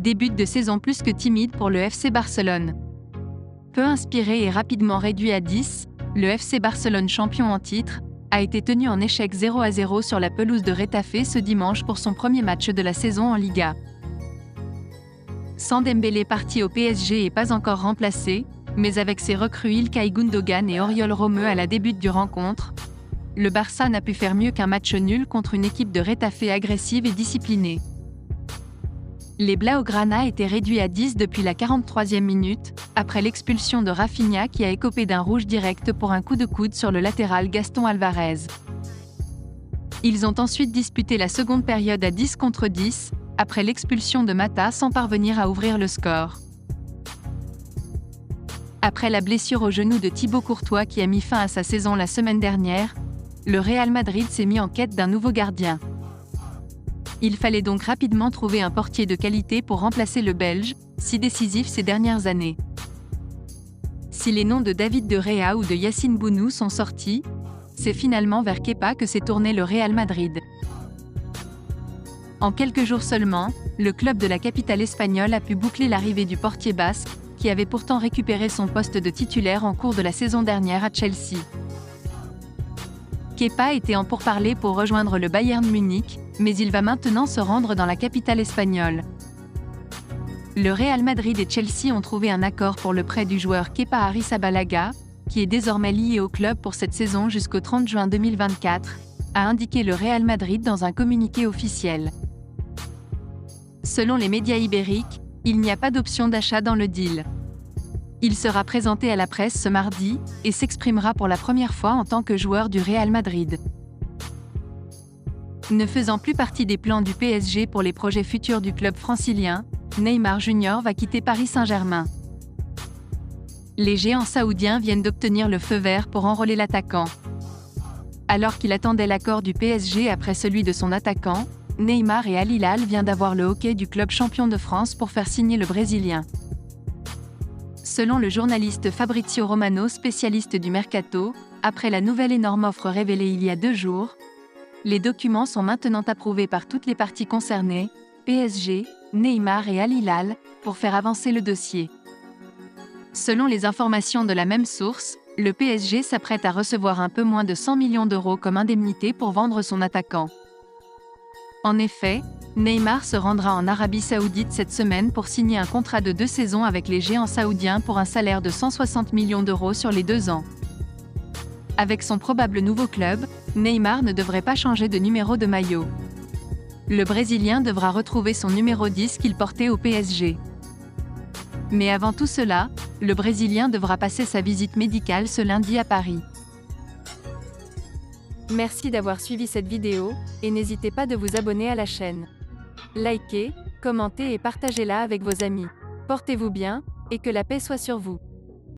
Début de saison plus que timide pour le FC Barcelone. Peu inspiré et rapidement réduit à 10, le FC Barcelone champion en titre a été tenu en échec 0-0 sur la pelouse de Retafe ce dimanche pour son premier match de la saison en Liga. Sans Dembélé parti au PSG et pas encore remplacé, mais avec ses recrues Ilkay Gundogan et Oriol Romeu à la début du rencontre, le Barça n'a pu faire mieux qu'un match nul contre une équipe de Retafe agressive et disciplinée. Les Blaugrana étaient réduits à 10 depuis la 43e minute, après l'expulsion de Rafinha qui a écopé d'un rouge direct pour un coup de coude sur le latéral Gaston Alvarez. Ils ont ensuite disputé la seconde période à 10 contre 10, après l'expulsion de Mata sans parvenir à ouvrir le score. Après la blessure au genou de Thibaut Courtois qui a mis fin à sa saison la semaine dernière, le Real Madrid s'est mis en quête d'un nouveau gardien. Il fallait donc rapidement trouver un portier de qualité pour remplacer le Belge, si décisif ces dernières années. Si les noms de David de Gea ou de Yacine Bounou sont sortis, c'est finalement vers Kepa que s'est tourné le Real Madrid. En quelques jours seulement, le club de la capitale espagnole a pu boucler l'arrivée du portier basque, qui avait pourtant récupéré son poste de titulaire en cours de la saison dernière à Chelsea. Kepa était en pourparlers pour rejoindre le Bayern Munich, mais il va maintenant se rendre dans la capitale espagnole. Le Real Madrid et Chelsea ont trouvé un accord pour le prêt du joueur Kepa Arrizabalaga, qui est désormais lié au club pour cette saison jusqu'au 30 juin 2024, a indiqué le Real Madrid dans un communiqué officiel. Selon les médias ibériques, il n'y a pas d'option d'achat dans le deal. Il sera présenté à la presse ce mardi et s'exprimera pour la première fois en tant que joueur du Real Madrid. Ne faisant plus partie des plans du PSG pour les projets futurs du club francilien, Neymar Jr va quitter Paris Saint-Germain. Les géants saoudiens viennent d'obtenir le feu vert pour enrôler l'attaquant. Alors qu'il attendait l'accord du PSG après celui de son attaquant, Neymar et Al Hilal vient d'avoir le hockey du club champion de France pour faire signer le Brésilien. Selon le journaliste Fabrizio Romano, spécialiste du mercato, après la nouvelle énorme offre révélée il y a 2 jours, les documents sont maintenant approuvés par toutes les parties concernées, PSG, Neymar et Al Hilal, pour faire avancer le dossier. Selon les informations de la même source, le PSG s'apprête à recevoir un peu moins de 100 millions d'euros comme indemnité pour vendre son attaquant. En effet, Neymar se rendra en Arabie Saoudite cette semaine pour signer un contrat de 2 saisons avec les géants saoudiens pour un salaire de 160 millions d'euros sur les 2 ans. Avec son probable nouveau club, Neymar ne devrait pas changer de numéro de maillot. Le Brésilien devra retrouver son numéro 10 qu'il portait au PSG. Mais avant tout cela, le Brésilien devra passer sa visite médicale ce lundi à Paris. Merci d'avoir suivi cette vidéo, et n'hésitez pas de vous abonner à la chaîne. Likez, commentez et partagez-la avec vos amis. Portez-vous bien, et que la paix soit sur vous.